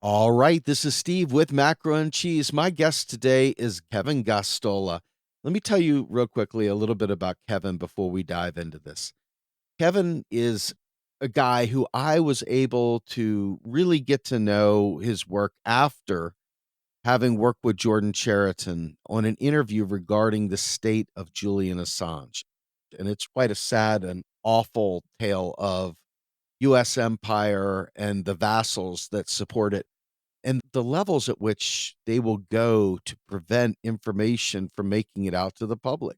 All right, this is Steve with Macro and Cheese. My guest today is Kevin Gosztola. Let me tell you real quickly a little bit about Kevin before we dive into this. Kevin is a guy who I was able to really get to know his work after having worked with Jordan Chariton on an interview regarding the state of Julian Assange. And it's quite a sad and awful tale of US empire and the vassals that support it and the levels at which they will go to prevent information from making it out to the public.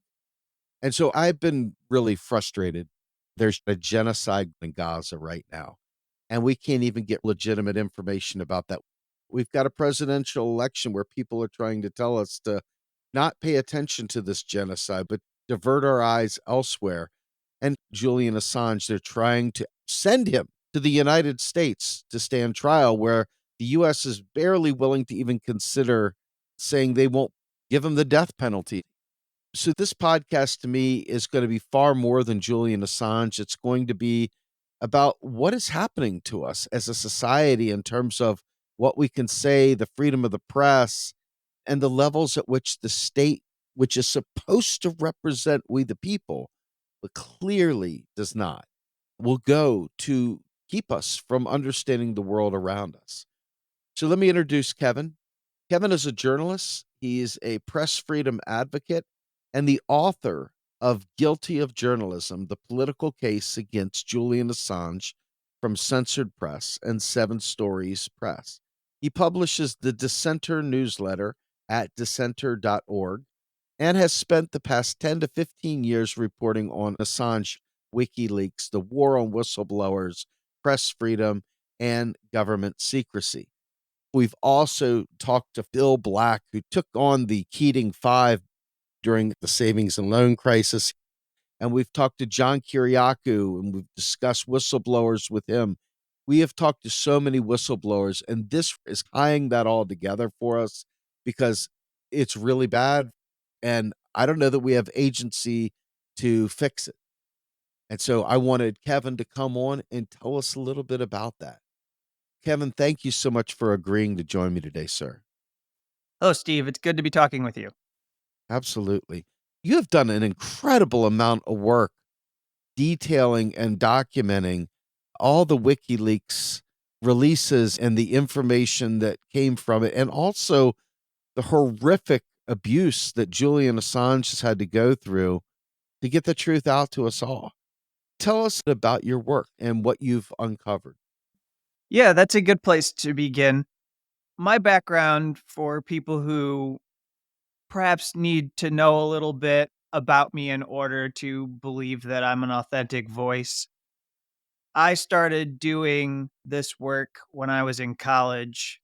And so I've been really frustrated. There's a genocide in Gaza right now, and we can't even get legitimate information about that. We've got a presidential election where people are trying to tell us to not pay attention to this genocide, but divert our eyes elsewhere. And Julian Assange, they're trying to send him to the United States to stand trial, where the US is barely willing to even consider saying they won't give him the death penalty. So this podcast to me is going to be far more than Julian Assange. It's going to be about what is happening to us as a society in terms of what we can say, the freedom of the press, and the levels at which the state, which is supposed to represent we the people, but clearly does not, will go to keep us from understanding the world around us. So let me introduce Kevin. Kevin is a journalist. He is a press freedom advocate and the author of Guilty of Journalism, the political case against Julian Assange from Censored Press and Seven Stories Press. He publishes the Dissenter newsletter at dissenter.org and has spent the past 10 to 15 years reporting on Assange, WikiLeaks, the war on whistleblowers, press freedom, and government secrecy. We've also talked to Phil Black, who took on the Keating Five during the savings and loan crisis. And we've talked to John Kiriakou, and we've discussed whistleblowers with him. We have talked to so many whistleblowers, and this is tying that all together for us because it's really bad. And I don't know that we have agency to fix it. And so I wanted Kevin to come on and tell us a little bit about that. Kevin, thank you so much for agreeing to join me today, sir. Hello, Steve. It's good to be talking with you. Absolutely. You have done an incredible amount of work detailing and documenting all the WikiLeaks releases and the information that came from it, and also the horrific abuse that Julian Assange has had to go through to get the truth out to us all. Tell us about your work and what you've uncovered. Yeah, that's a good place to begin. My background, for people who perhaps need to know a little bit about me in order to believe that I'm an authentic voice. I started doing this work when I was in college,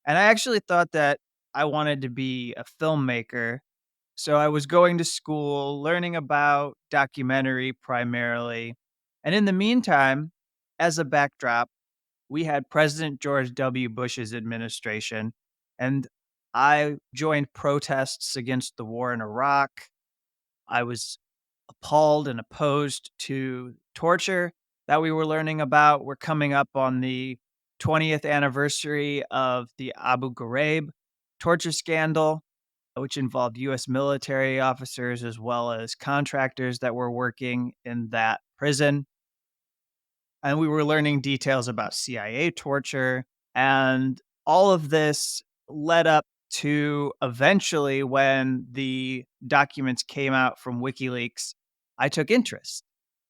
and I actually thought that I wanted to be a filmmaker. So I was going to school, learning about documentary primarily. And in the meantime, as a backdrop, we had President George W. Bush's administration, and I joined protests against the war in Iraq. I was appalled and opposed to torture that we were learning about. We're coming up on the 20th anniversary of the Abu Ghraib torture scandal, which involved US military officers as well as contractors that were working in that prison. And we were learning details about CIA torture. And all of this led up to eventually, when the documents came out from WikiLeaks, I took interest.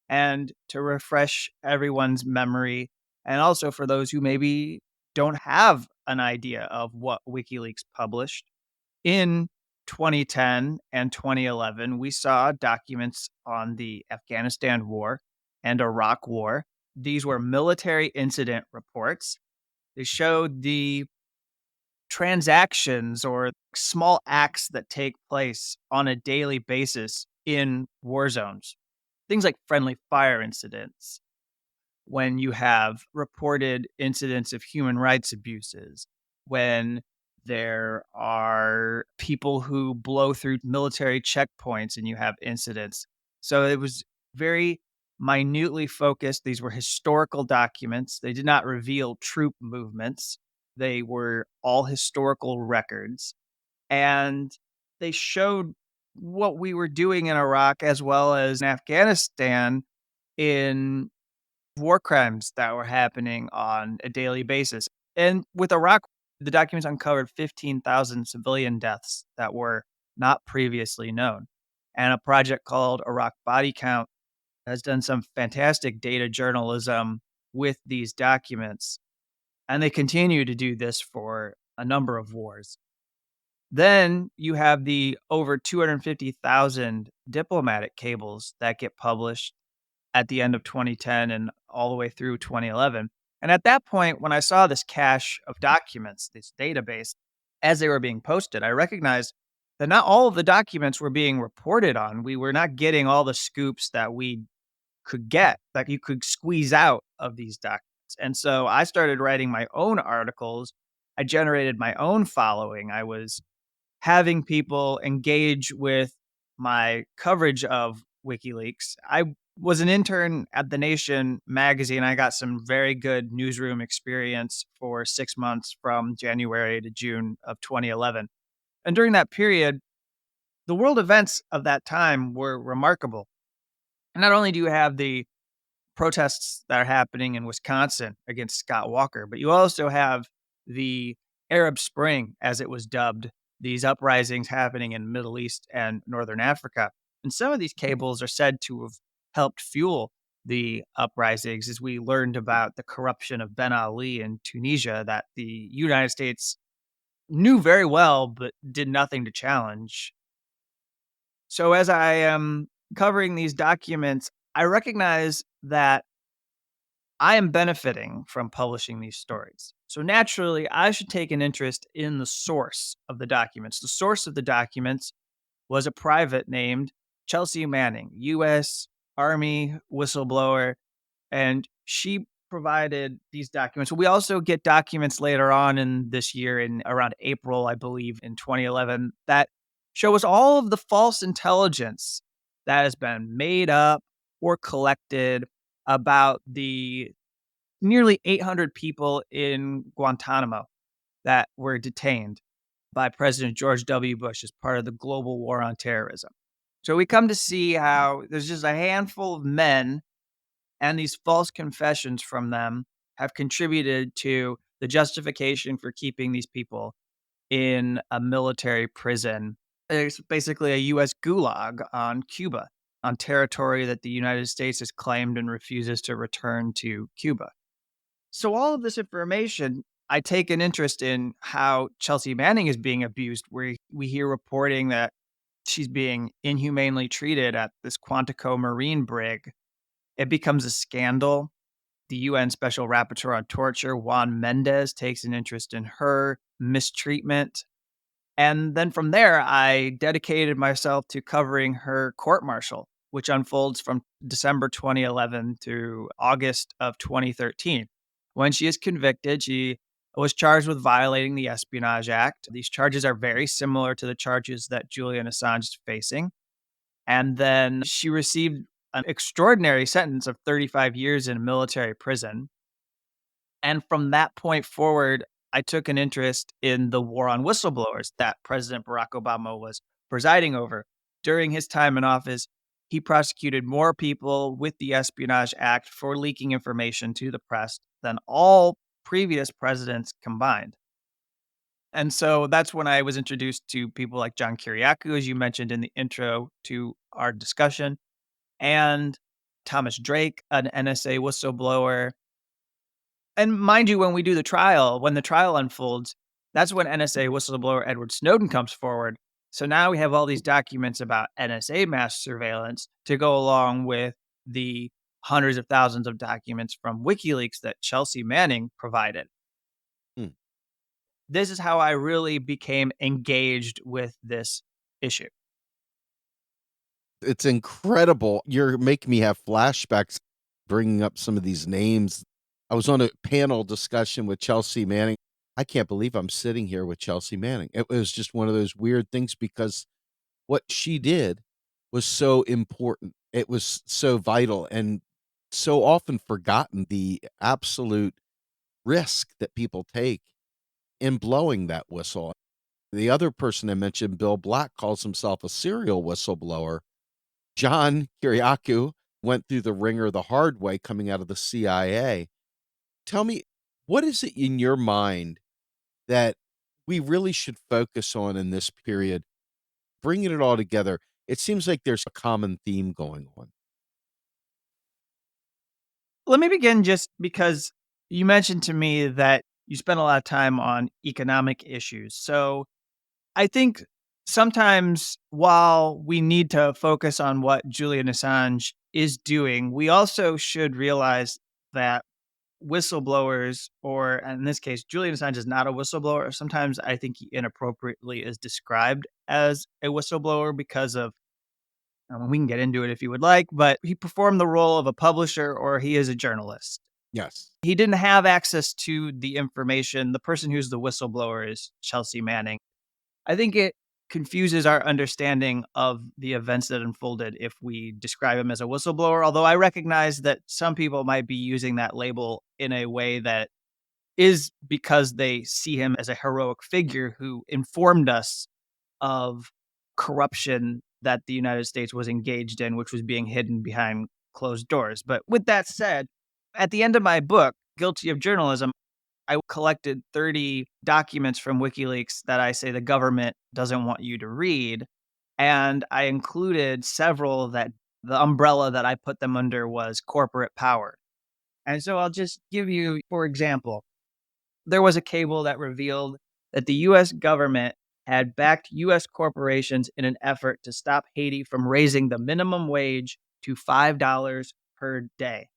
And to refresh everyone's memory, and also for those who maybe don't have an idea of what WikiLeaks published, in 2010 and 2011, we saw documents on the Afghanistan war and Iraq war. These were military incident reports. They showed the transactions or small acts that take place on a daily basis in war zones. Things like friendly fire incidents, when you have reported incidents of human rights abuses, when there are people who blow through military checkpoints and you have incidents. So it was very minutely focused. These were historical documents. They did not reveal troop movements. They were all historical records, and they showed what we were doing in Iraq as well as in Afghanistan in war crimes that were happening on a daily basis. And with Iraq, the documents uncovered 15,000 civilian deaths that were not previously known. And a project called Iraq Body Count has done some fantastic data journalism with these documents. And they continue to do this for a number of wars. Then you have the over 250,000 diplomatic cables that get published at the end of 2010 and all the way through 2011. And at that point, when I saw this cache of documents, this database, as they were being posted, I recognized that not all of the documents were being reported on. We were not getting all the scoops that we could get, that you could squeeze out of these documents. And so I started writing my own articles. I generated my own following. I was having people engage with my coverage of WikiLeaks. I was an intern at The Nation magazine. I got some very good newsroom experience for 6 months from January to June of 2011. And during that period, the world events of that time were remarkable. Not only do you have the protests that are happening in Wisconsin against Scott Walker, but you also have the Arab Spring, as it was dubbed, these uprisings happening in Middle East and Northern Africa. And some of these cables are said to have helped fuel the uprisings as we learned about the corruption of Ben Ali in Tunisia that the United States knew very well but did nothing to challenge. So as I am covering these documents, I recognize that I am benefiting from publishing these stories. So naturally, I should take an interest in the source of the documents. The source of the documents was a private named Chelsea Manning, US Army whistleblower, and she provided these documents. We also get documents later on in this year, in around April, I believe, in 2011, that show us all of the false intelligence that has been made up or collected about the nearly 800 people in Guantanamo that were detained by President George W. Bush as part of the global war on terrorism. So we come to see how there's just a handful of men, and these false confessions from them have contributed to the justification for keeping these people in a military prison. It's basically a US gulag on Cuba, on territory that the United States has claimed and refuses to return to Cuba. So all of this information, I take an interest in how Chelsea Manning is being abused, where we hear reporting that she's being inhumanely treated at this Quantico Marine brig. It becomes a scandal. The UN Special Rapporteur on Torture, Juan Mendez, takes an interest in her mistreatment. And then from there, I dedicated myself to covering her court martial, which unfolds from December 2011 through August of 2013. When she is convicted, she was charged with violating the Espionage Act. These charges are very similar to the charges that Julian Assange is facing. And then she received an extraordinary sentence of 35 years in a military prison. And from that point forward, I took an interest in the war on whistleblowers that President Barack Obama was presiding over. During his time in office, he prosecuted more people with the Espionage Act for leaking information to the press than all previous presidents combined. And so that's when I was introduced to people like John Kiriakou, as you mentioned in the intro to our discussion, and Thomas Drake, an NSA whistleblower. And mind you, when we do the trial, when the trial unfolds, that's when NSA whistleblower Edward Snowden comes forward. So now we have all these documents about NSA mass surveillance to go along with the hundreds of thousands of documents from WikiLeaks that Chelsea Manning provided. Hmm. This is how I really became engaged with this issue. It's incredible. You're making me have flashbacks bringing up some of these names. I was on a panel discussion with Chelsea Manning. I can't believe I'm sitting here with Chelsea Manning. It was just one of those weird things because what she did was so important. It was so vital and so often forgotten, the absolute risk that people take. in blowing that whistle. The other person I mentioned, Bill Black, calls himself a serial whistleblower. John Kiriakou went through the ringer the hard way coming out of the CIA. Tell me, what is it in your mind that we really should focus on in this period, bringing it all together? It seems like there's a common theme going on. Let me begin just because you mentioned to me that you spend a lot of time on economic issues. So I think sometimes while we need to focus on what Julian Assange is doing, we also should realize that whistleblowers, or in this case, Julian Assange is not a whistleblower. Sometimes I think he inappropriately is described as a whistleblower because of, we can get into it if you would like, but he performed the role of a publisher or he is a journalist. Yes. He didn't have access to the information. The person who's the whistleblower is Chelsea Manning. I think it confuses our understanding of the events that unfolded if we describe him as a whistleblower, although I recognize that some people might be using that label in a way that is because they see him as a heroic figure who informed us of corruption that the United States was engaged in, which was being hidden behind closed doors. But with that said, at the end of my book, Guilty of Journalism, I collected 30 documents from WikiLeaks that I say the government doesn't want you to read. And I included several that the umbrella that I put them under was corporate power. And so I'll just give you, for example, there was a cable that revealed that the US government had backed US corporations in an effort to stop Haiti from raising the minimum wage to $5 per day.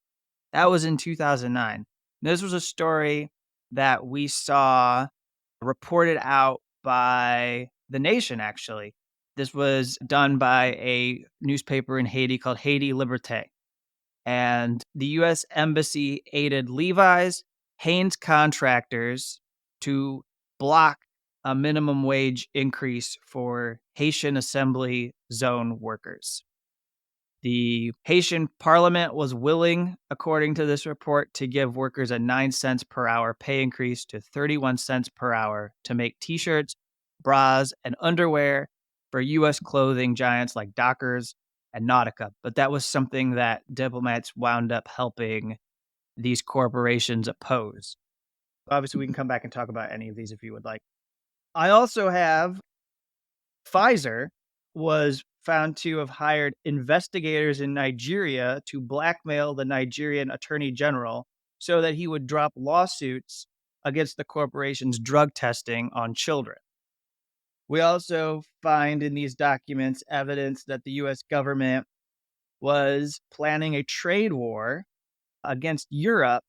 That was in 2009. This was a story that we saw reported out by The Nation, actually. This was done by a newspaper in Haiti called Haiti Liberté. And the US Embassy aided Levi's, Hanes contractors to block a minimum wage increase for Haitian Assembly Zone workers. The Haitian parliament was willing, according to this report, to give workers a 9 cents per hour pay increase to 31 cents per hour to make t shirts, bras, and underwear for U.S. clothing giants like Dockers and Nautica. But that was something that diplomats wound up helping these corporations oppose. Obviously, we can come back and talk about any of these if you would like. I also have Pfizer was found to have hired investigators in Nigeria to blackmail the Nigerian attorney general so that he would drop lawsuits against the corporation's drug testing on children. We also find in these documents evidence that the US government was planning a trade war against Europe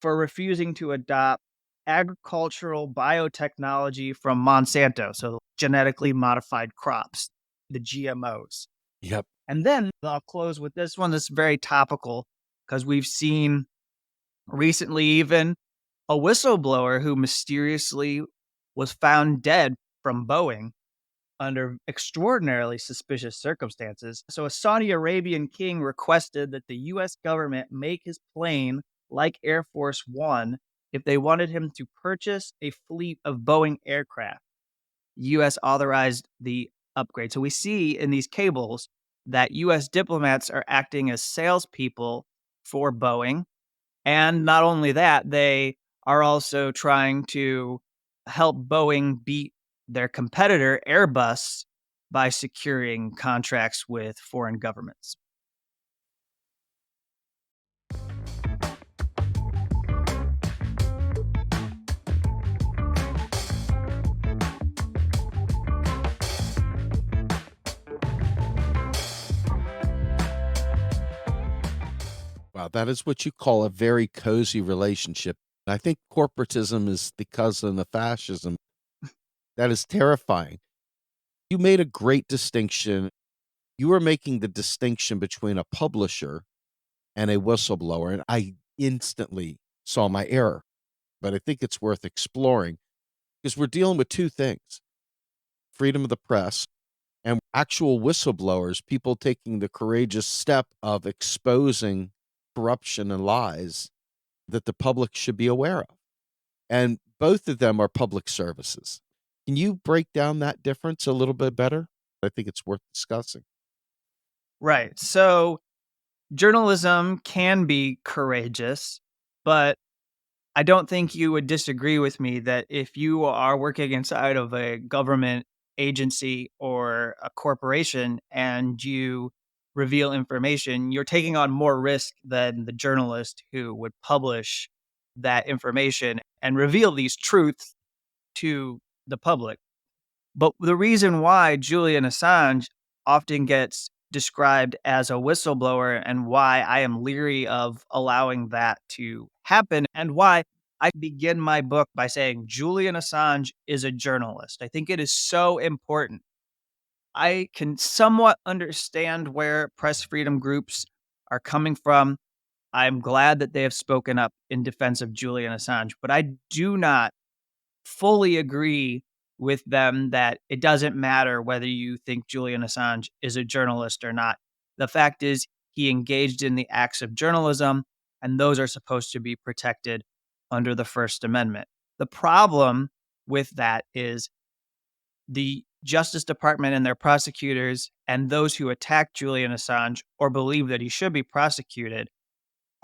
for refusing to adopt agricultural biotechnology from Monsanto, so genetically modified crops, the GMOs. Yep. And then I'll close with this one that's very topical because we've seen recently even a whistleblower who mysteriously was found dead from Boeing under extraordinarily suspicious circumstances. So, a Saudi Arabian king requested that the US government make his plane like Air Force One if they wanted him to purchase a fleet of Boeing aircraft. US authorized the upgrade. So, we see in these cables that US diplomats are acting as salespeople for Boeing. And not only that, they are also trying to help Boeing beat their competitor, Airbus, by securing contracts with foreign governments. Wow, that is what you call a very cozy relationship. I think corporatism is the cousin of fascism. That is terrifying. You made a great distinction. You were making the distinction between a publisher and a whistleblower, and I instantly saw my error. But I think it's worth exploring because we're dealing with two things: freedom of the press and actual whistleblowers, people taking the courageous step of exposing corruption and lies that the public should be aware of. And both of them are public services. Can you break down that difference a little bit better? I think it's worth discussing. Right. So journalism can be courageous, but I don't think you would disagree with me that if you are working inside of a government agency or a corporation and you reveal information, you're taking on more risk than the journalist who would publish that information and reveal these truths to the public. But the reason why Julian Assange often gets described as a whistleblower and why I am leery of allowing that to happen and why I begin my book by saying Julian Assange is a journalist. I think it is so important. I can somewhat understand where press freedom groups are coming from. I'm glad that they have spoken up in defense of Julian Assange, but I do not fully agree with them that it doesn't matter whether you think Julian Assange is a journalist or not. The fact is, he engaged in the acts of journalism, and those are supposed to be protected under the First Amendment. The problem with that is the Justice Department and their prosecutors and those who attack Julian Assange or believe that he should be prosecuted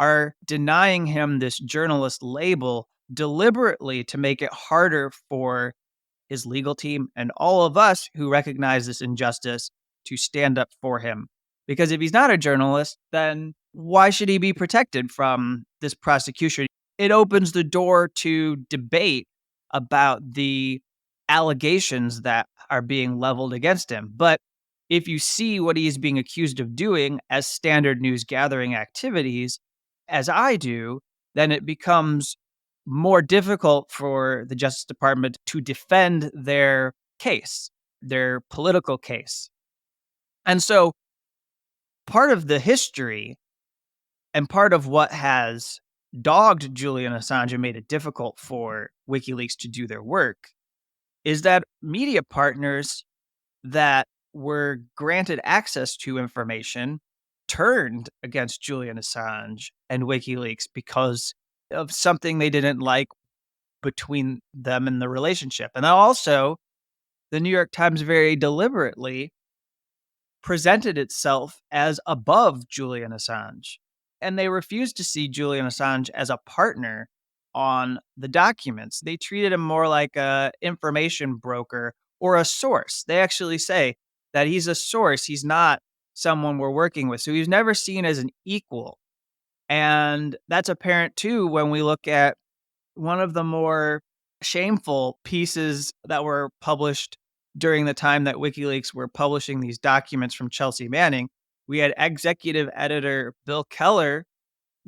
are denying him this journalist label deliberately to make it harder for his legal team and all of us who recognize this injustice to stand up for him. Because if he's not a journalist, then why should he be protected from this prosecution? It opens the door to debate about the allegations that are being leveled against him. But if you see what he's being accused of doing as standard news gathering activities, as I do, then it becomes more difficult for the Justice Department to defend their case, their political case. And so part of the history and part of what has dogged Julian Assange and made it difficult for WikiLeaks to do their work is that media partners that were granted access to information turned against Julian Assange and WikiLeaks because of something they didn't like between them and the relationship. And also, the New York Times very deliberately presented itself as above Julian Assange. And they refused to see Julian Assange as a partner on the documents. They treated him more like a information broker or a source. They actually say that he's a source, he's not someone we're working with. So he's never seen as an equal. And that's apparent too when we look at one of the more shameful pieces that were published during the time that WikiLeaks were publishing these documents from Chelsea Manning. We had executive editor Bill Keller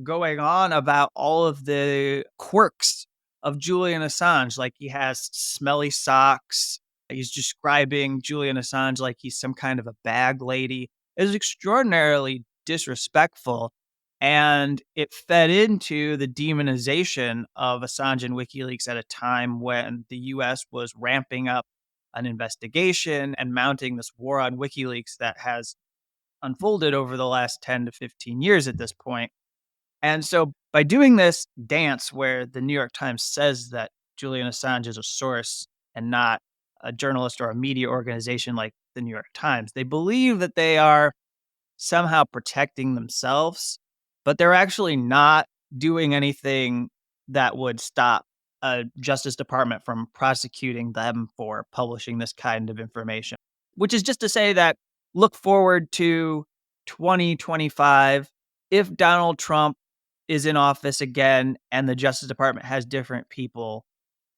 going on about all of the quirks of Julian Assange, like he has smelly socks. He's describing Julian Assange like he's some kind of a bag lady. It was extraordinarily disrespectful. And it fed into the demonization of Assange and WikiLeaks at a time when the US was ramping up an investigation and mounting this war on WikiLeaks that has unfolded over the last 10 to 15 years at this point. And so by doing this dance where the New York Times says that Julian Assange is a source and not a journalist or a media organization like the New York Times, they believe that they are somehow protecting themselves, but they're actually not doing anything that would stop a Justice Department from prosecuting them for publishing this kind of information. Which is just to say that look forward to 2025. If Donald Trump is in office again and the Justice Department has different people,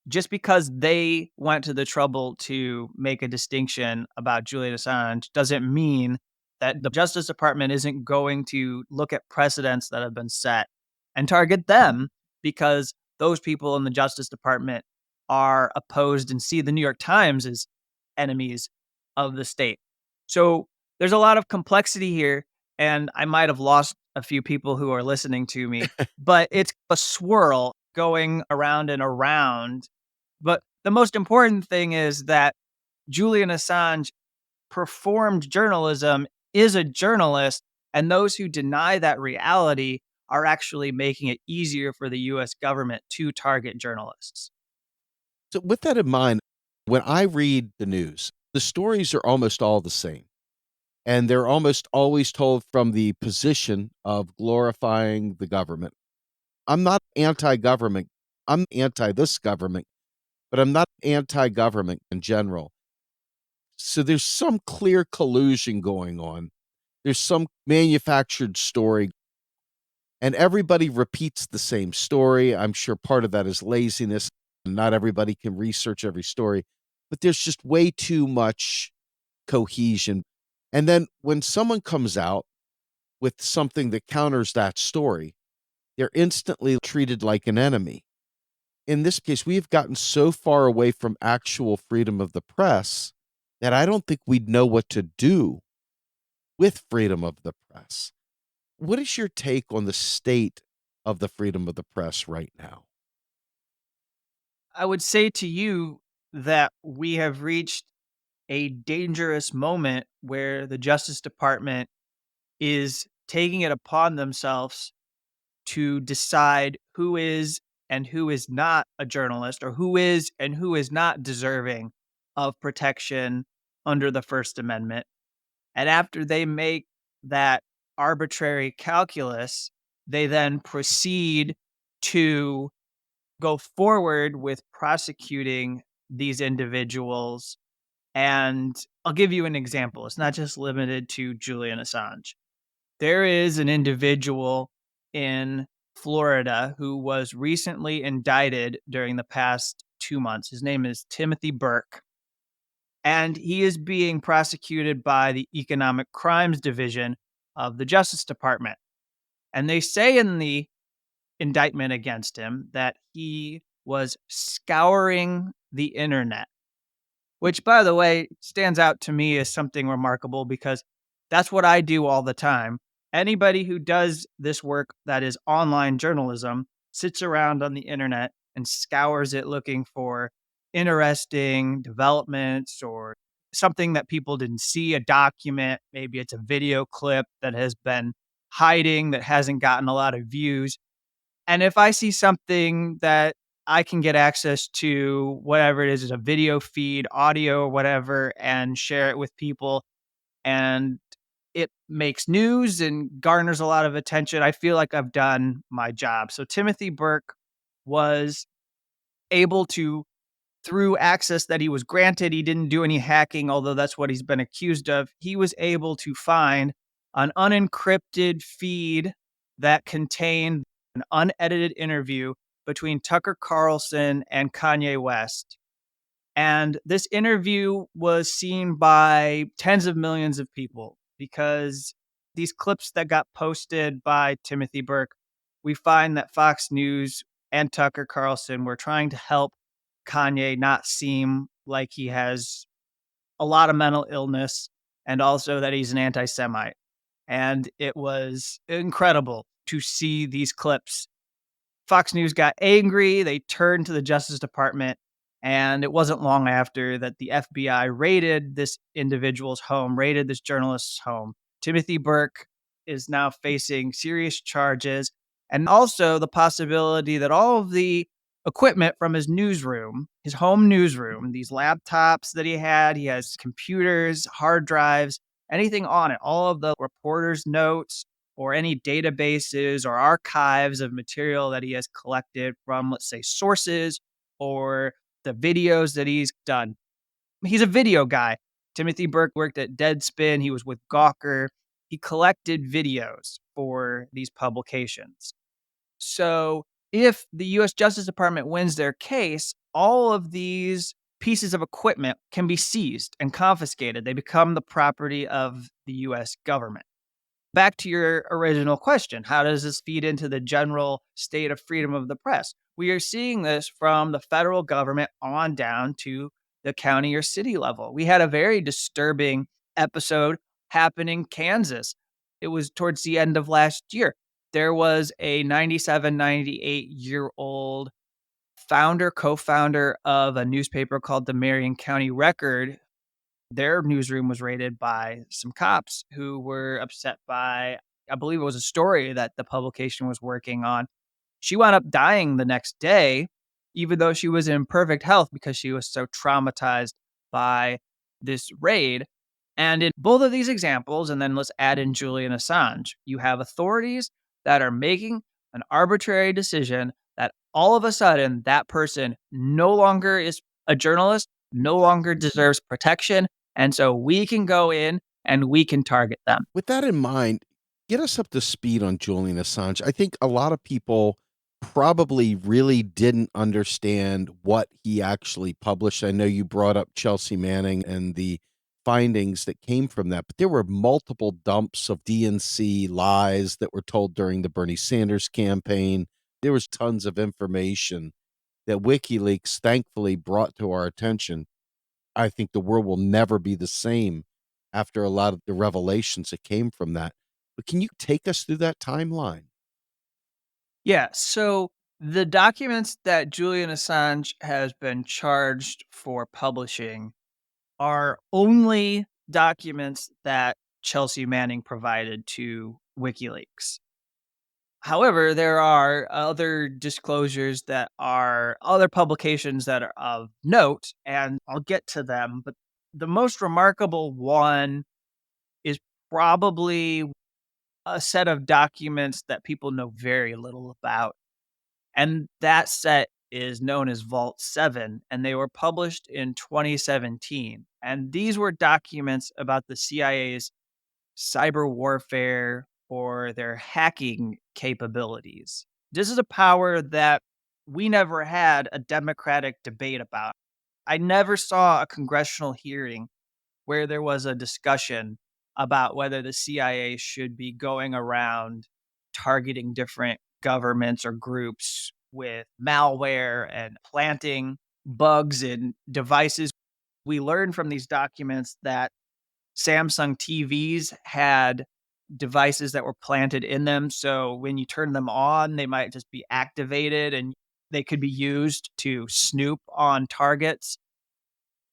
just because they went to the trouble to make a distinction about Julian Assange doesn't mean that the Justice Department isn't going to look at precedents that have been set and target them because those people in the Justice Department are opposed and see the New York Times as enemies of the state. So there's a lot of complexity here, and I might have lost a few people who are listening to me, but it's a swirl going around and around. But the most important thing is that Julian Assange performed journalism, is a journalist, and those who deny that reality are actually making it easier for the US government to target journalists. So, with that in mind, when I read the news, the stories are almost all the same. And they're almost always told from the position of glorifying the government. I'm not anti government. I'm anti this government, but I'm not anti government in general. So there's some clear collusion going on. There's some manufactured story, and everybody repeats the same story. I'm sure part of that is laziness. Not everybody can research every story, but there's just way too much cohesion. And then when someone comes out with something that counters that story, they're instantly treated like an enemy. In this case, we have gotten so far away from actual freedom of the press that I don't think we'd know what to do with freedom of the press. What is your take on the state of the freedom of the press right now? I would say to you that we have reached a dangerous moment where the Justice Department is taking it upon themselves to decide who is and who is not a journalist, or who is and who is not deserving of protection under the First Amendment. And after they make that arbitrary calculus, they then proceed to go forward with prosecuting these individuals. And I'll give you an example. It's not just limited to Julian Assange. There is an individual in Florida who was recently indicted during the past 2 months. His name is Timothy Burke, and he is being prosecuted by the Economic Crimes Division of the Justice Department. And they say in the indictment against him that he was scouring the internet, which, by the way, stands out to me as something remarkable because that's what I do all the time. Anybody who does this work that is online journalism sits around on the internet and scours it looking for interesting developments or something that people didn't see, a document, maybe it's a video clip that has been hiding that hasn't gotten a lot of views. And if I see something that I can get access to, whatever it is a video feed, audio, or whatever, and share it with people, and it makes news and garners a lot of attention, I feel like I've done my job. So Timothy Burke was able to, through access that he was granted, he didn't do any hacking, although that's what he's been accused of. He was able to find an unencrypted feed that contained an unedited interview between Tucker Carlson and Kanye West. And this interview was seen by tens of millions of people because these clips that got posted by Timothy Burke, we find that Fox News and Tucker Carlson were trying to help Kanye not seem like he has a lot of mental illness and also that he's an anti Semite. And it was incredible to see these clips. Fox News got angry. They turned to the Justice Department. And it wasn't long after that the FBI raided this individual's home, raided this journalist's home. Timothy Burke is now facing serious charges, and also the possibility that all of the equipment from his newsroom, his home newsroom, these laptops that he has computers, hard drives, anything on it, all of the reporter's notes, or any databases or archives of material that he has collected from, let's say, sources or the videos that he's done. He's a video guy. Timothy Burke worked at Deadspin. He was with Gawker. He collected videos for these publications. So if the US Justice Department wins their case, all of these pieces of equipment can be seized and confiscated. They become the property of the US government. Back to your original question, how does this feed into the general state of freedom of the press? We are seeing this from the federal government on down to the county or city level. We had a very disturbing episode happen in Kansas. It was towards the end of last year. There was a 97, 98-year-old founder, co-founder of a newspaper called the Marion County Record. Their newsroom was raided by some cops who were upset by, I believe it was a story that the publication was working on. She wound up dying the next day. even though she was in perfect health because she was so traumatized by this raid. And in both of these examples, and then let's add in Julian Assange, you have authorities that are making an arbitrary decision that all of a sudden that person no longer is a journalist, no longer deserves protection. And so we can go in and we can target them. With that in mind, get us up to speed on Julian Assange. I think a lot of people probably really didn't understand what he actually published. I know you brought up Chelsea Manning and the findings that came from that, but there were multiple dumps of DNC lies that were told during the Bernie Sanders campaign. There was tons of information that WikiLeaks thankfully brought to our attention. I think the world will never be the same after a lot of the revelations that came from that. But can you take us through that timeline? Yeah. So the documents that Julian Assange has been charged for publishing are only documents that Chelsea Manning provided to WikiLeaks. However, there are other disclosures that are other publications that are of note, and I'll get to them. But the most remarkable one is probably a set of documents that people know very little about. And that set is known as Vault 7, and they were published in 2017. And these were documents about the CIA's cyber warfare or their hacking capabilities. This is a power that we never had a democratic debate about. I never saw a congressional hearing where there was a discussion about whether the CIA should be going around targeting different governments or groups with malware and planting bugs in devices. We learned from these documents that Samsung TVs had devices that were planted in them. So when you turn them on, they might just be activated and they could be used to snoop on targets.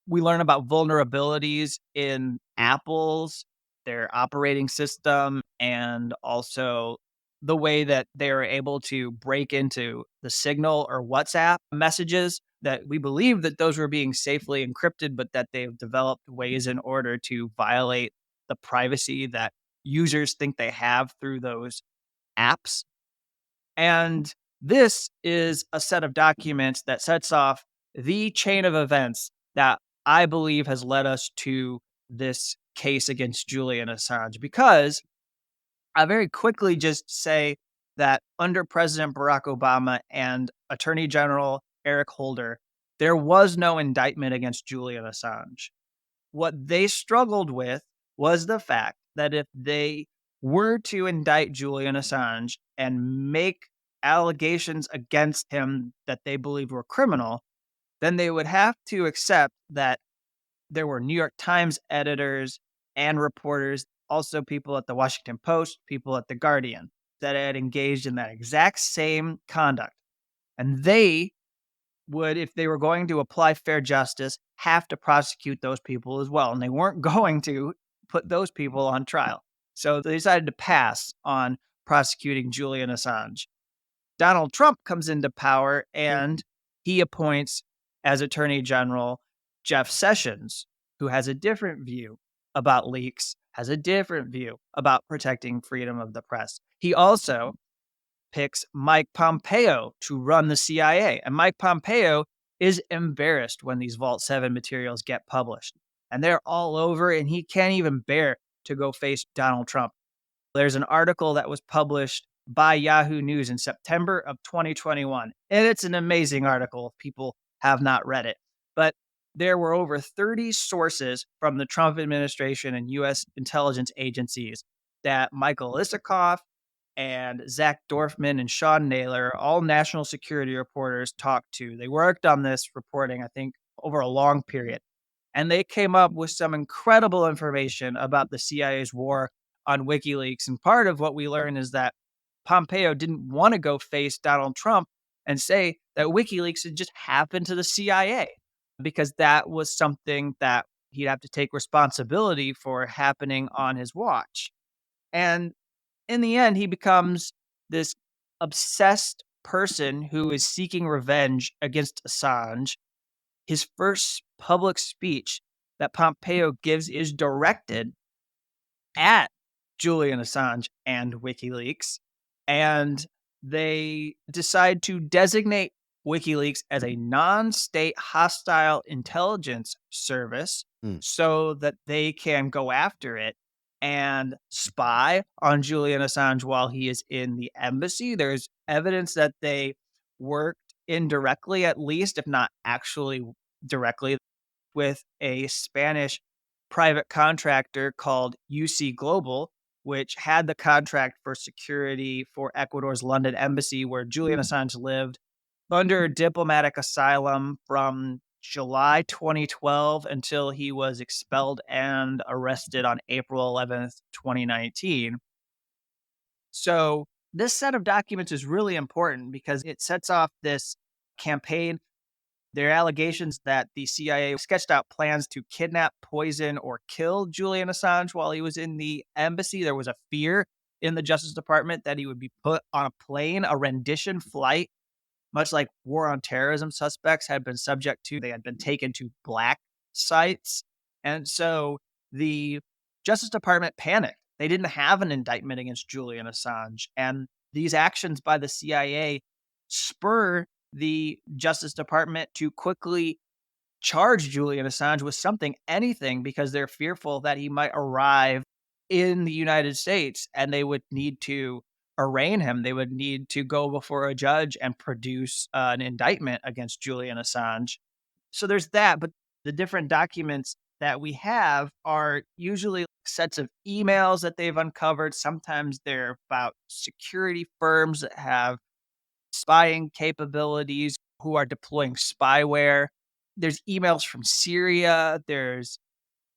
We learn about vulnerabilities in Apple's, their operating system, and also the way that they are able to break into the Signal or WhatsApp messages that we believe that those were being safely encrypted, but that they've developed ways in order to violate the privacy that users think they have through those apps. And this is a set of documents that sets off the chain of events that I believe has led us to this case against Julian Assange. Because I very quickly just say that under President Barack Obama and Attorney General Eric Holder, there was no indictment against Julian Assange. What they struggled with was the fact that if they were to indict Julian Assange and make allegations against him that they believed were criminal, then they would have to accept that there were New York Times editors and reporters, also people at the Washington Post, people at the Guardian that had engaged in that exact same conduct. And they would, if they were going to apply fair justice, have to prosecute those people as well. And they weren't going to put those people on trial. So they decided to pass on prosecuting Julian Assange. Donald Trump comes into power and he appoints as Attorney General Jeff Sessions, who has a different view about leaks, has a different view about protecting freedom of the press. He also picks Mike Pompeo to run the CIA. And Mike Pompeo is embarrassed when these Vault 7 materials get published. And they're all over, and he can't even bear to go face Donald Trump. There's an article that was published by Yahoo News in September of 2021. And it's an amazing article if people have not read it. But there were over 30 sources from the Trump administration and US intelligence agencies that Michael Isikoff and Zach Dorfman and Sean Naylor, all national security reporters, talked to. They worked on this reporting, I think, over a long period. And they came up with some incredible information about the CIA's war on WikiLeaks. And part of what we learned is that Pompeo didn't want to go face Donald Trump and say that WikiLeaks had just happened to the CIA because that was something that he'd have to take responsibility for happening on his watch. And in the end, he becomes this obsessed person who is seeking revenge against Assange, his first public speech that Pompeo gives is directed at Julian Assange and WikiLeaks, and they decide to designate WikiLeaks as a non-state hostile intelligence service Hmm. so that they can go after it and spy on Julian Assange while he is in the embassy. There's evidence that they worked indirectly, at least, if not actually directly, with a Spanish private contractor called UC Global, which had the contract for security for Ecuador's London embassy, where Julian Assange lived under diplomatic asylum from July 2012 until he was expelled and arrested on April 11th, 2019. So, this set of documents is really important because it sets off this campaign. There are allegations that the CIA sketched out plans to kidnap, poison, or kill Julian Assange while he was in the embassy. There was a fear in the Justice Department that he would be put on a plane, a rendition flight, much like war on terrorism suspects had been subject to. They had been taken to black sites. And so the Justice Department panicked. They didn't have an indictment against Julian Assange. And these actions by the CIA spur the Justice Department to quickly charge Julian Assange with something, anything, because they're fearful that he might arrive in the United States and they would need to arraign him. They would need to go before a judge and produce an indictment against Julian Assange. So there's that. But the different documents that we have are usually sets of emails that they've uncovered. Sometimes they're about security firms that have spying capabilities, who are deploying spyware. There's emails from Syria. There's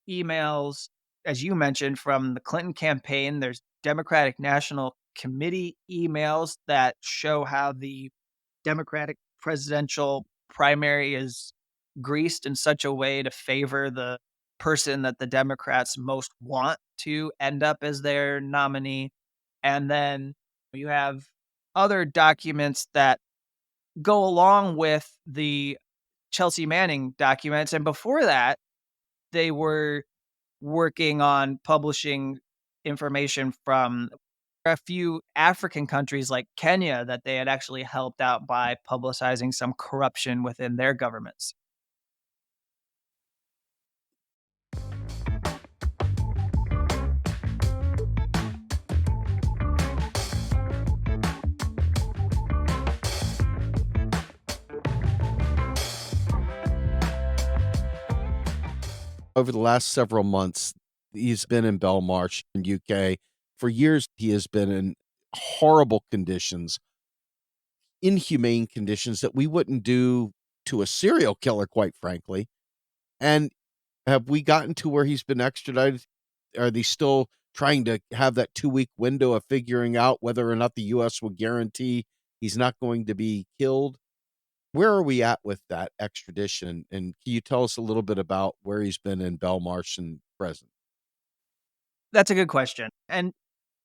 emails, as you mentioned, from the Clinton campaign. There's Democratic National Committee emails that show how the Democratic presidential primary is greased in such a way to favor the person that the Democrats most want to end up as their nominee. And then you have other documents that go along with the Chelsea Manning documents. And before that, they were working on publishing information from a few African countries like Kenya that they had actually helped out by publicizing some corruption within their governments. Over the last several months, he's been in Belmarsh in UK. For years, he has been in horrible conditions, inhumane conditions that we wouldn't do to a serial killer, quite frankly. And have we gotten to where he's been extradited? Are they still trying to have that 2-week window of figuring out whether or not the US will guarantee he's not going to be killed? Where are we at with that extradition? And can you tell us a little bit about where he's been in Belmarsh and present? That's a good question. And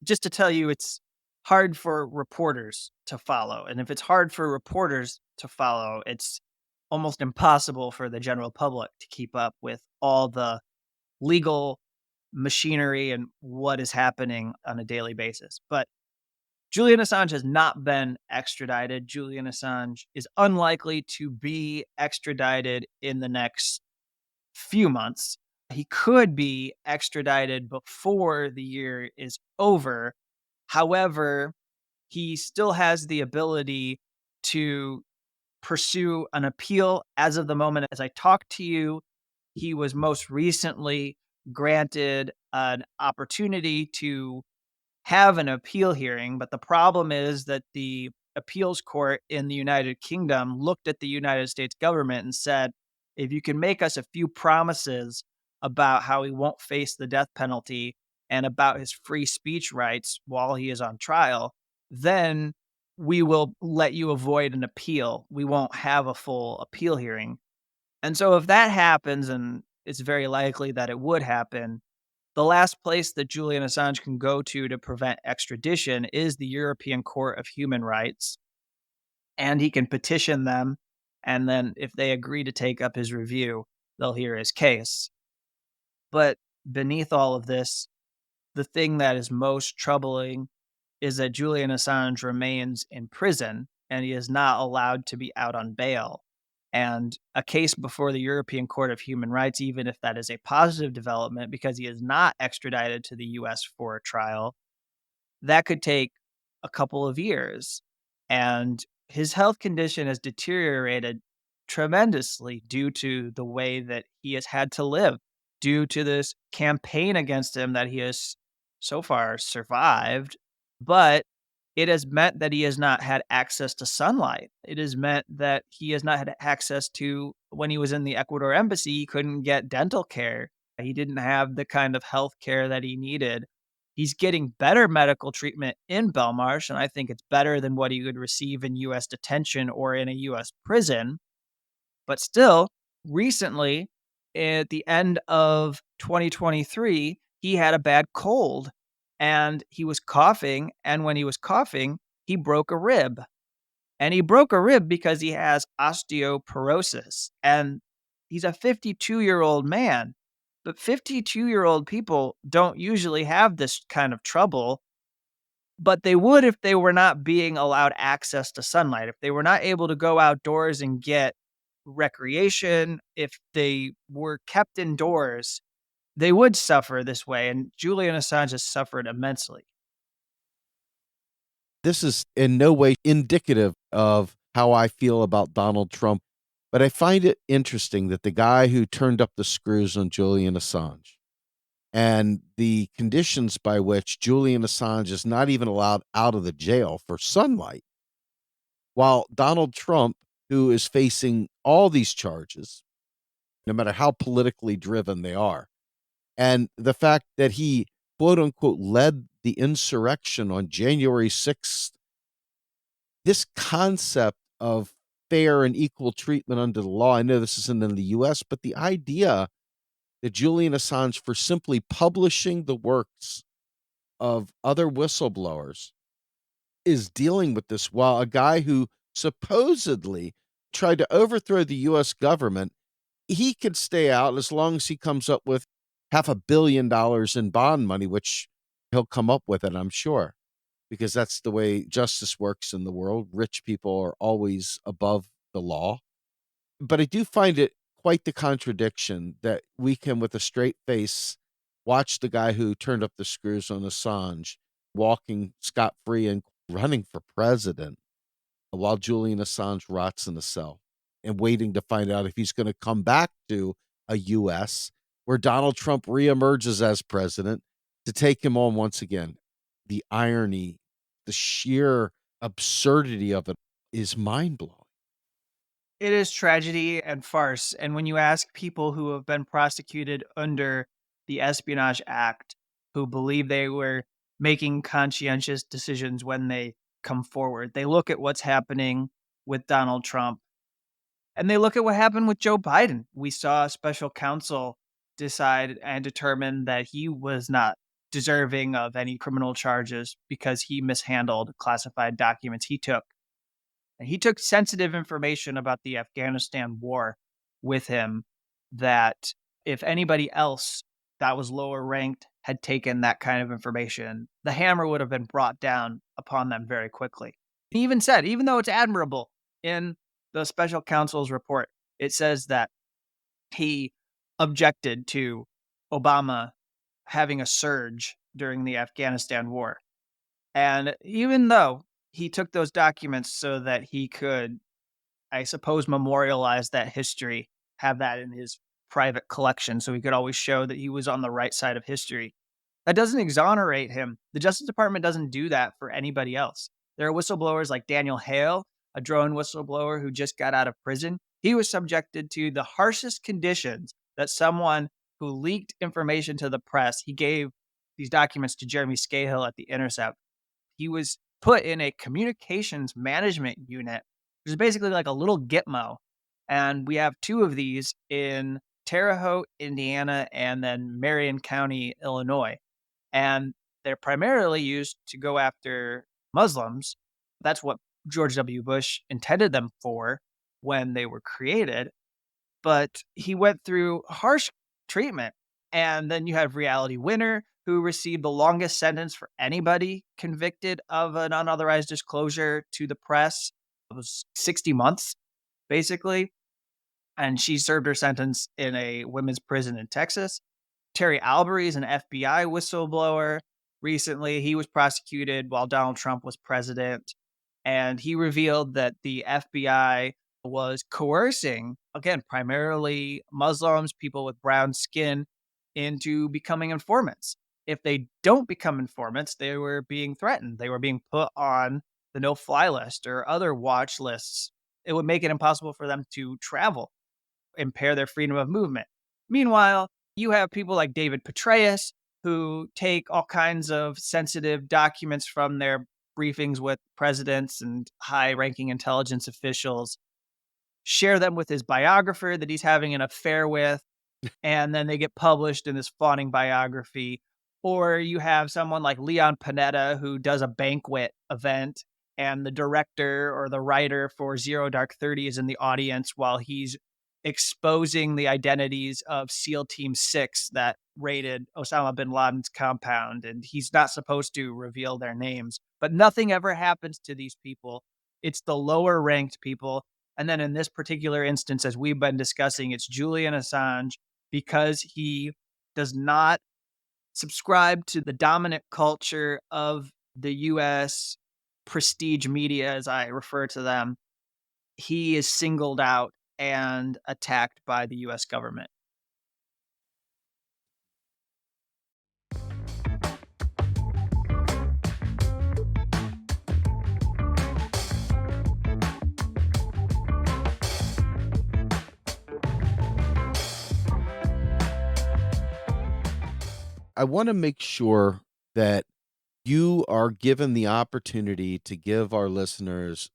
just to tell you, it's hard for reporters to follow. And if it's hard for reporters to follow, it's almost impossible for the general public to keep up with all the legal machinery and what is happening on a daily basis. But Julian Assange has not been extradited. Julian Assange is unlikely to be extradited in the next few months. He could be extradited before the year is over. However, he still has the ability to pursue an appeal. As of the moment as I talk to you, he was most recently granted an opportunity to have an appeal hearing, but the problem is that the appeals court in the United Kingdom looked at the United States government and said, if you can make us a few promises about how he won't face the death penalty and about his free speech rights while he is on trial, then we will let you avoid an appeal. We won't have a full appeal hearing. And so if that happens, and it's very likely that it would happen, the last place that Julian Assange can go to prevent extradition is the European Court of Human Rights. and he can petition them. And then if they agree to take up his review, they'll hear his case. But beneath all of this, the thing that is most troubling is that Julian Assange remains in prison and he is not allowed to be out on bail. And a case before the European Court of Human Rights, even if that is a positive development because he is not extradited to the US for a trial, that could take a couple of years. And his health condition has deteriorated tremendously due to the way that he has had to live, due to this campaign against him that he has so far survived. But it has meant that he has not had access to sunlight. It has meant that he has not had access to, when he was in the Ecuador embassy, he couldn't get dental care. He didn't have the kind of health care that he needed. He's getting better medical treatment in Belmarsh, and I think it's better than what he would receive in US detention or in a US prison. But still, recently, at the end of 2023, he had a bad cold and he was coughing. And when he was coughing, he broke a rib. And he broke a rib because he has osteoporosis. And he's a 52-year-old man. But 52-year-old people don't usually have this kind of trouble, but they would if they were not being allowed access to sunlight. If they were not able to go outdoors and get recreation, if they were kept indoors, they would suffer this way. And Julian Assange has suffered immensely. This is in no way indicative of how I feel about Donald Trump, but I find it interesting that the guy who turned up the screws on Julian Assange and the conditions by which Julian Assange is not even allowed out of the jail for sunlight, while Donald Trump, who is facing all these charges, no matter how politically driven they are, and the fact that he quote unquote led the insurrection on January 6th, this concept of fair and equal treatment under the law. I know this isn't in the US, but the idea that Julian Assange, for simply publishing the works of other whistleblowers, is dealing with this while a guy who supposedly tried to overthrow the US government, he could stay out as long as he comes up with $500 million in bond money, which he'll come up with it, I'm sure, because that's the way justice works in the world. Rich people are always above the law. But I do find it quite the contradiction that we can, with a straight face, watch the guy who turned up the screws on Assange walking scot free and running for president while Julian Assange rots in a cell and waiting to find out if he's going to come back to a US where Donald Trump reemerges as president to take him on once again. The irony, the sheer absurdity of it is mind blowing. It is tragedy and farce. And when you ask people who have been prosecuted under the Espionage Act, who believe they were making conscientious decisions when they come forward, they look at what's happening with Donald Trump and they look at what happened with Joe Biden. We saw a special counsel decide and determine that he was not deserving of any criminal charges because he mishandled classified documents he took. And he took sensitive information about the Afghanistan war with him that if anybody else that was lower ranked had taken that kind of information, the hammer would have been brought down upon them very quickly. He even said, even though it's admirable in the special counsel's report, it says that he objected to Obama having a surge during the Afghanistan war. And even though he took those documents so that he could, I suppose, memorialize that history, have that in his private collection so he could always show that he was on the right side of history. That doesn't exonerate him. The Justice Department doesn't do that for anybody else. There are whistleblowers like Daniel Hale, a drone whistleblower who just got out of prison. He was subjected to the harshest conditions that someone who leaked information to the press. He gave these documents to Jeremy Scahill at The Intercept. He was put in a communications management unit, which is basically like a little Gitmo. And we have two of these in Terre Haute, Indiana, and then Marion County, Illinois. And they're primarily used to go after Muslims. That's what George W. Bush intended them for when they were created, but he went through harsh treatment. And then you have Reality Winner, who received the longest sentence for anybody convicted of an unauthorized disclosure to the press. It was 60 months, basically. And she served her sentence in a women's prison in Texas. Terry Albury is an FBI whistleblower. Recently, he was prosecuted while Donald Trump was president, and he revealed that the FBI was coercing, again, primarily Muslims, people with brown skin, into becoming informants. If they don't become informants, they were being threatened. They were being put on the no fly list or other watch lists. It would make it impossible for them to travel, impair their freedom of movement. Meanwhile, you have people like David Petraeus who take all kinds of sensitive documents from their briefings with presidents and high ranking intelligence officials, share them with his biographer that he's having an affair with, and then they get published in this fawning biography. Or you have someone like Leon Panetta who does a banquet event, and the director or the writer for Zero Dark 30 is in the audience while he's exposing the identities of SEAL Team 6 that raided Osama bin Laden's compound. And he's not supposed to reveal their names, but nothing ever happens to these people. It's the lower ranked people. And then in this particular instance, as we've been discussing, it's Julian Assange because he does not subscribe to the dominant culture of the US prestige media, as I refer to them. He is singled out and attacked by the US government. I wanna make sure that you are given the opportunity to give our listeners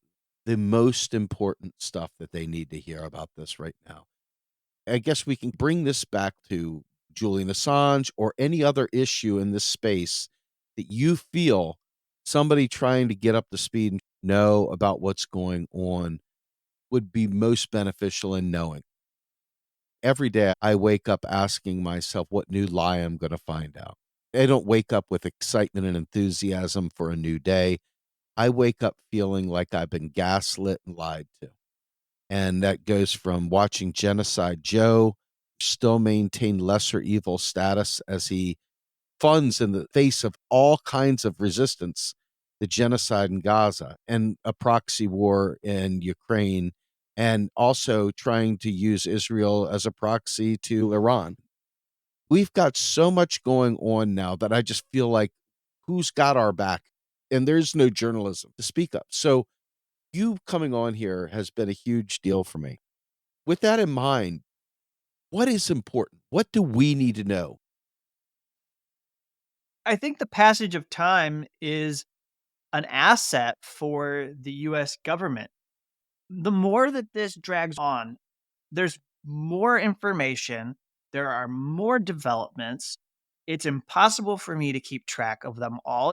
the most important stuff that they need to hear about this right now. I guess we can bring this back to Julian Assange or any other issue in this space that you feel somebody trying to get up to speed and know about what's going on would be most beneficial in knowing. Every day I wake up asking myself what new lie I'm gonna find out. I don't wake up with excitement and enthusiasm for a new day. I wake up feeling like I've been gaslit and lied to. And that goes from watching Genocide Joe still maintain lesser evil status as he funds in the face of all kinds of resistance, the genocide in Gaza and a proxy war in Ukraine, and also trying to use Israel as a proxy to Iran. We've got so much going on now that I just feel like who's got our back? And there's no journalism to speak of. So you coming on here has been a huge deal for me. With that in mind, what is important? What do we need to know? I think the passage of time is an asset for the US government. The more that this drags on, there's more information, there are more developments. It's impossible for me to keep track of them all.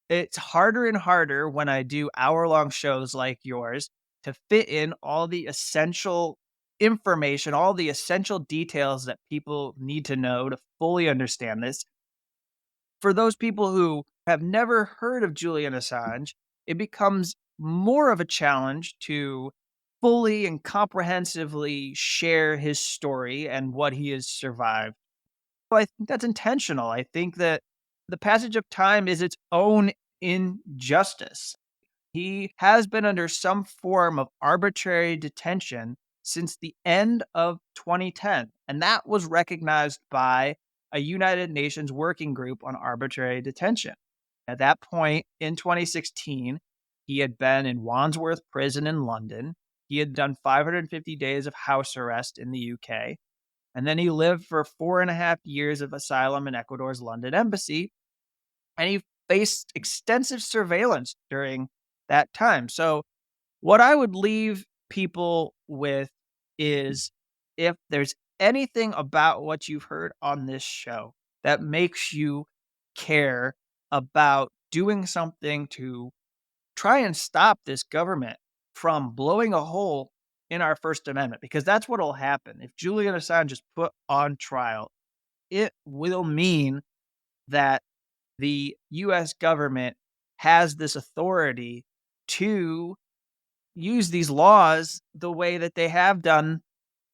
It's harder and harder when I do hour-long shows like yours to fit in all the essential information, all the essential details that people need to know to fully understand this. For those people who have never heard of Julian Assange, it becomes more of a challenge to fully and comprehensively share his story and what he has survived. So I think that's intentional. I think that the passage of time is its own injustice. He has been under some form of arbitrary detention since the end of 2010, and that was recognized by a United Nations working group on arbitrary detention. At that point in 2016, he had been in Wandsworth Prison in London. He had done 550 days of house arrest in the UK, and then he lived for 4.5 years of asylum in Ecuador's London embassy, and he faced extensive surveillance during that time. So, what I would leave people with is if there's anything about what you've heard on this show that makes you care about doing something to try and stop this government from blowing a hole in our First Amendment, because that's what'll happen. If Julian Assange is put on trial, it will mean that the US government has this authority to use these laws the way that they have done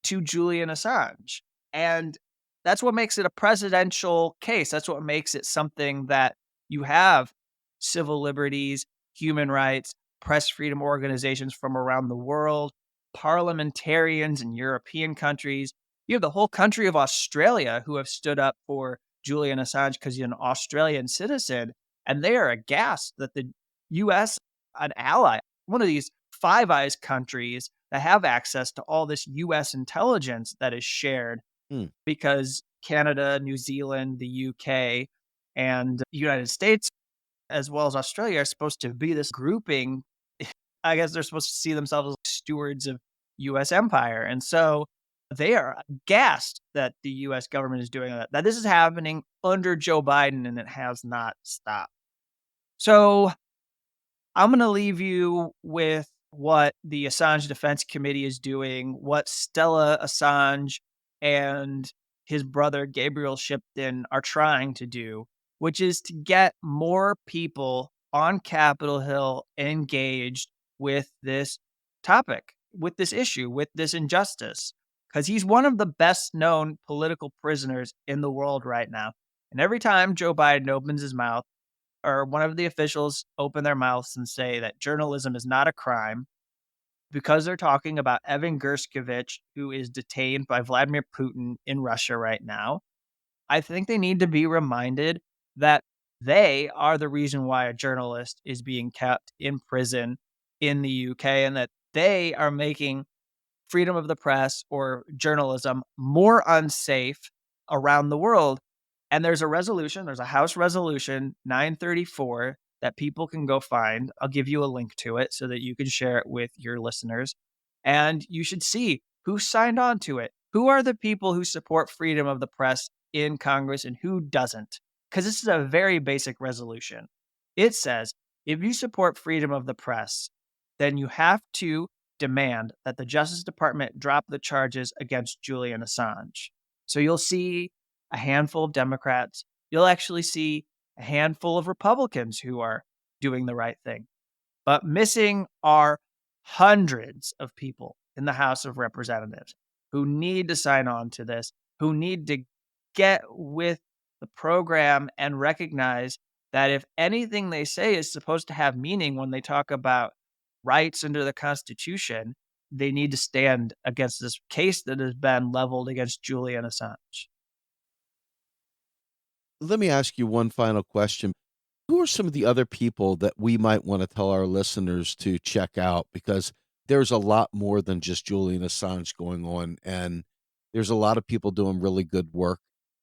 to Julian Assange. And that's what makes it a presidential case. That's what makes it something that you have civil liberties, human rights, press freedom organizations from around the world, parliamentarians in European countries. You have the whole country of Australia who have stood up for Julian Assange because he's an Australian citizen. And they are aghast that the US, an ally, one of these Five Eyes countries that have access to all this US intelligence that is shared, Hmm. because Canada, New Zealand, the UK, and the United States, as well as Australia, are supposed to be this grouping. I guess they're supposed to see themselves as stewards of US empire. And so they are aghast that the US government is doing that. That this is happening under Joe Biden and it has not stopped. So I'm going to leave you with what the Assange Defense Committee is doing, what Stella Assange and his brother Gabriel Shipton are trying to do, which is to get more people on Capitol Hill engaged with this topic, with this issue, with this injustice. Because he's one of the best known political prisoners in the world right now. And every time Joe Biden opens his mouth, or one of the officials open their mouths and say that journalism is not a crime, because they're talking about Evan Gershkovich, who is detained by Vladimir Putin in Russia right now, I think they need to be reminded that they are the reason why a journalist is being kept in prison in the UK, and that they are making freedom of the press or journalism more unsafe around the world. And there's a resolution, there's a House Resolution 934 that people can go find. I'll give you a link to it so that you can share it with your listeners. And you should see who signed on to it. Who are the people who support freedom of the press in Congress and who doesn't? Because this is a very basic resolution. It says if you support freedom of the press, then you have to demand that the Justice Department drop the charges against Julian Assange. So you'll see a handful of Democrats. You'll actually see a handful of Republicans who are doing the right thing. But missing are hundreds of people in the House of Representatives who need to sign on to this, who need to get with the program and recognize that if anything they say is supposed to have meaning when they talk about rights under the Constitution, they need to stand against this case that has been leveled against Julian Assange. Let me ask you one final question. Who are some of the other people that we might wanna tell our listeners to check out? Because there's a lot more than just Julian Assange going on, and there's a lot of people doing really good work.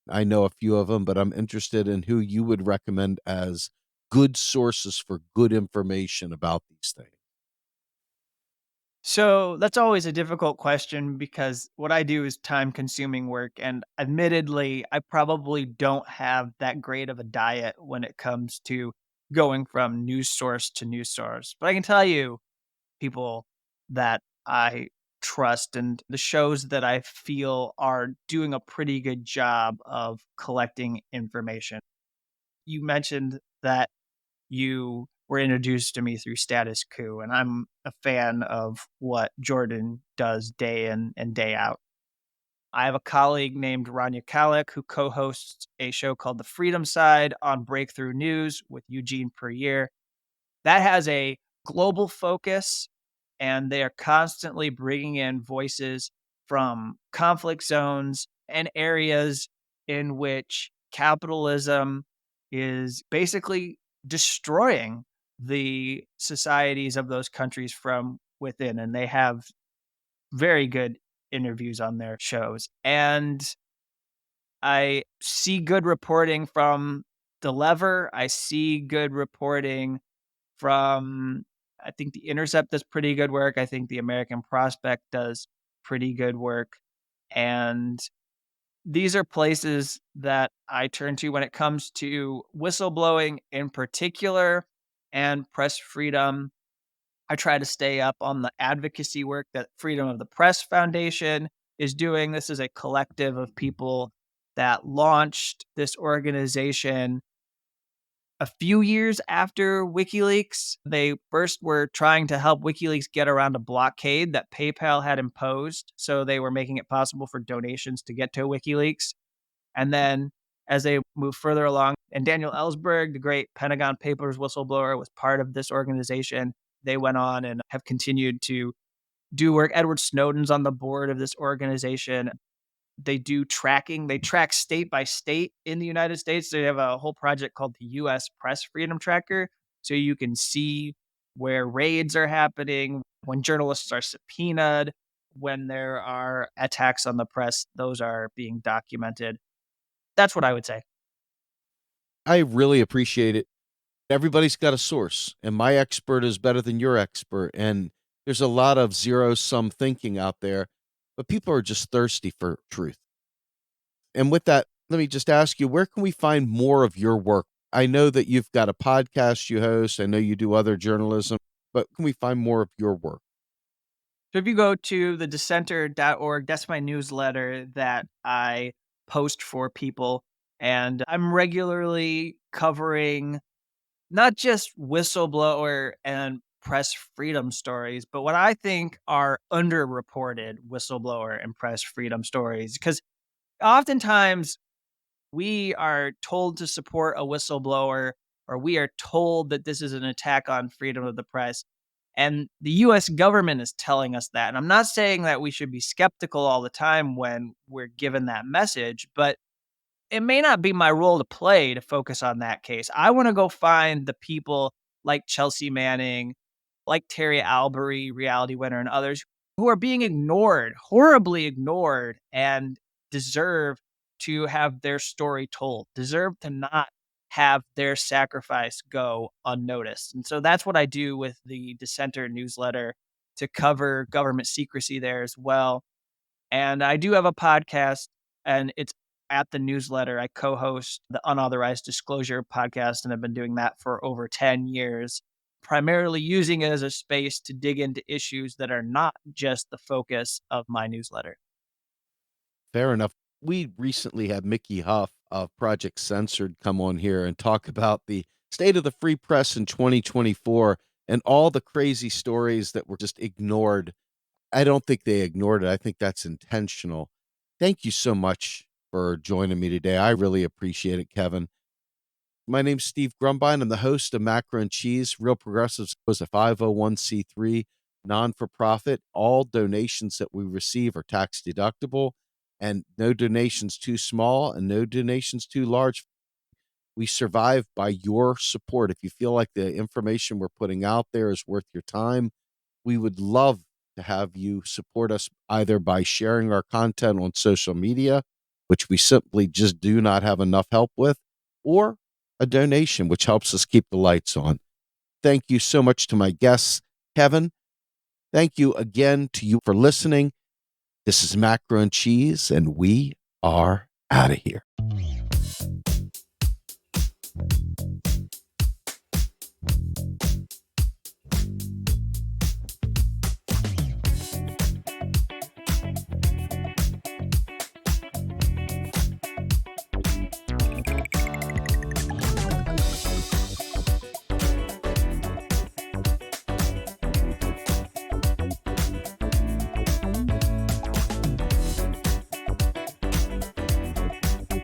I know a few of them, but I'm interested in who you would recommend as good sources for good information about these things. So that's always a difficult question because what I do is time consuming work. And admittedly, I probably don't have that great of a diet when it comes to going from news source to news source. But I can tell you people that I trust and the shows that I feel are doing a pretty good job of collecting information. You mentioned that you were introduced to me through Status Quo, and I'm a fan of what Jordan does day in and day out. I have a colleague named Rania Khalek who co-hosts a show called The Freedom Side on Breakthrough News with Eugene Perrier. That has a global focus, and they are constantly bringing in voices from conflict zones and areas in which capitalism is basically destroying the societies of those countries from within. And they have very good interviews on their shows. And I see good reporting from The Lever. I see good reporting from, I think, The Intercept does pretty good work. I think The American Prospect does pretty good work. And these are places that I turn to when it comes to whistleblowing in particular. and press freedom. I try to stay up on the advocacy work that Freedom of the Press Foundation is doing. This is a collective of people that launched this organization a few years after WikiLeaks. They first were trying to help WikiLeaks get around a blockade that PayPal had imposed. So they were making it possible for donations to get to WikiLeaks. And then as they moved further along, and Daniel Ellsberg, the great Pentagon Papers whistleblower, was part of this organization. They went on and have continued to do work. Edward Snowden's on the board of this organization. They do tracking. They track state by state in the United States. They have a whole project called the US Press Freedom Tracker. So you can see where raids are happening, when journalists are subpoenaed, when there are attacks on the press, those are being documented. That's what I would say. I really appreciate it. Everybody's got a source, and my expert is better than your expert. And there's a lot of zero sum thinking out there, but people are just thirsty for truth. And with that, let me just ask you, where can we find more of your work? I know that you've got a podcast you host. I know you do other journalism, but can we find more of your work? So if you go to thedissenter.org, that's my newsletter that I post for people. And I'm regularly covering not just whistleblower and press freedom stories, but what I think are underreported whistleblower and press freedom stories. Because oftentimes we are told to support a whistleblower, or we are told that this is an attack on freedom of the press. And the US government is telling us that. And I'm not saying that we should be skeptical all the time when we're given that message, but it may not be my role to play to focus on that case. I want to go find the people like Chelsea Manning, like Terry Albury, reality winner, and others who are being ignored, horribly ignored, and deserve to have their story told, deserve to not have their sacrifice go unnoticed. And so that's what I do with the Dissenter newsletter, to cover government secrecy there as well. And I do have a podcast, and it's at the newsletter. I co host the Unauthorized Disclosure podcast, and I've been doing that for over 10 years, primarily using it as a space to dig into issues that are not just the focus of my newsletter. Fair enough. We recently had Mickey Huff of Project Censored come on here and talk about the state of the free press in 2024 and all the crazy stories that were just ignored. I don't think they ignored it. I think that's intentional. Thank you so much for joining me today. I really appreciate it, Kevin. My name's Steve Grumbine. I'm the host of Macro and Cheese. Real Progressives was a 501c3 non for profit. All donations that we receive are tax deductible, and no donations too small and no donations too large. We survive by your support. If you feel like the information we're putting out there is worth your time, we would love to have you support us either by sharing our content on social media, which we simply just do not have enough help with, or a donation, which helps us keep the lights on. Thank you so much to my guests, Kevin. Thank you again to you for listening. This is Macro and Cheese, and we are out of here.